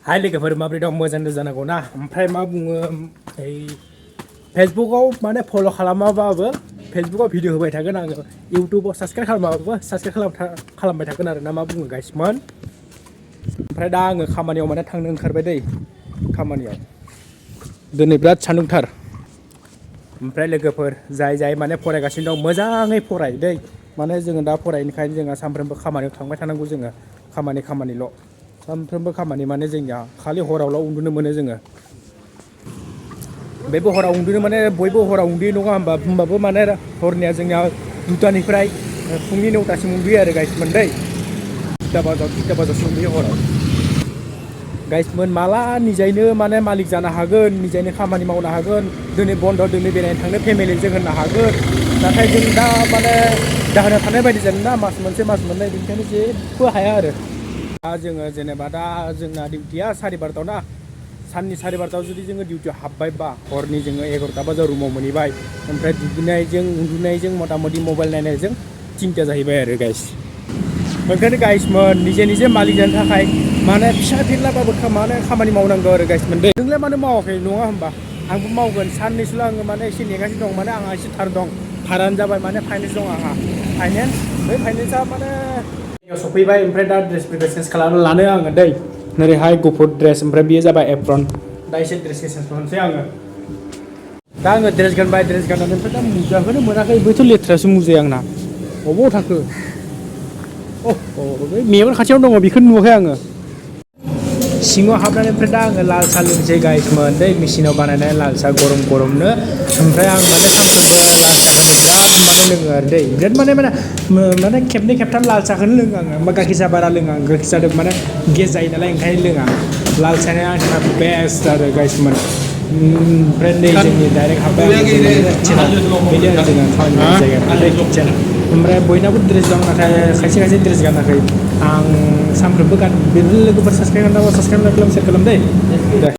हाय लोगोफोर माबोरै दं मोजां जानांगौ ना ओमफ्राय मा बुङो फेसबुकआव माने फल' खालामाबाबो फेसबुकआव भिडिअ होबाय थागोन आङो इउटुबाव साबसक्राइब खालामाबाबो साबसक्राइब खालामबाय थागोन आरो ना मा बुङो गाइसमोन ओमफ्राय दा आङो खामानियाव माने थांनो ओंखारबाय दै खामानियाव दिनै बिराद सान्दुंथार ओमफ्राय लोगोफोर जाय माने फरायगासिनो दं मोजाङै फराय दै माने जोङो दा फरायनायनिखायनो जोङो सानफ्रोमबो खामानियाव थांबाय थानांगौ जोङो खामानिल' सानफ्रोमबो खामानि माने जोंनिया खालि हरावल' उन्दुनो मोनो जोङो बेबो हराव उन्दुनो माने बयबो हराव उन्दुयो नङा होमबाबो माने हरनिया जोंनिया 2टानिफ्राय फुंनि 9टासिम उन्दुयो आरो गाइसमोन दै 2टा बाजासिम उन्दुयो हराव गाइसमोन माला निजायनो माने मालिक जानो हागोन निजायनो खामानि मावनो हागोन दिनै बन्द दिनै बेरायनो थांनो फेमिलिजों होनो हागोन नाथाय जों दा माने दाहोना थानाय बायदि जादों ना मास मोनसे मास मोननै बेनिखायनो जेबो हाया आरो दा जोङो जेनेबा दा जोंना डिउटिया 12:30 ना साननि 12:30 जुदि जोङो डिउटियाव हाबबायबा हरनि जोङो 11टा बाजायाव रुमाव मोनहैबाय ओमफ्राय दुगैनायजों उन्दुनायजों मथा मथि मबाइल नायनायजों 3टा जाहैबाय आरो गाइस ओंखायनो गाइसमोन निजे मालिक जानो थाखाय माने फिसा फिनलाबाबो खामानि मावनांगौ आरो गाइसमोन दै नोंलाय मानो मावाखै नङा होमबा आंबो मावगोन साननैसोल' आङो माने एसे नेगासिनो दं माने आंहा एसे थार दं थारानो जाबाय माने फाइनेन्स दं आंहा बै फाइनेन्सआ माने सफैबाय ओमफ्राय दा ड्रेसफोरखौ चेन्ज खालामना लानो आङो दै नोरैहाय गुफुर ड्रेस ओमफ्राय बेयो जाबाय एप्रन दा एसे ड्रेसखौ चेन्ज खालामसै आङो दा आङो ड्रेस गानबाय ड्रेस गाननानै ओमफ्राय दा मुजाखौनो मोनाखै बैथ' लेथ्रासो मुजाया आंना बबाव थाखो बै मेगन खाथियावनो दङ बेखौनो नुवाखै आङो सिङाव हाबनानै ओमफ्राय दा आङो लाल साहा लोंसै गाइसमोन दै मेसिनाव बानायनाय लाल साहा गरमनो ओमफ्राय आं माने सानफ्रोमबो लाल साहाखौ बिराद माने लोङो आरो दै बिराद माने खेबनै खेबथाम लाल साहाखौनो लोङो आङो ओमफ्राय गाइखेर साहा बारा लोङा आं गाइखेर साहाजों माने गेस जायो नालाय ओंखायनो लोङा लाल साहाया आंनि थाखाय बेस्ट आरो गाइसमोन ओमफ्राय नै जोंनि डाइरेक्ट हाबबाय बिदि आरो जोङो खामानि मावनाय जायगा किटचेन ओमफ्राय बयनाबो ड्रेस दं नाथाय खायसे ड्रेस गानाखै आं सानफ्रोमबो गान बिदिनो लोगोफोर साबसक्राइब खालामबा साबसक्राइब खालाम सेयार खालाम दे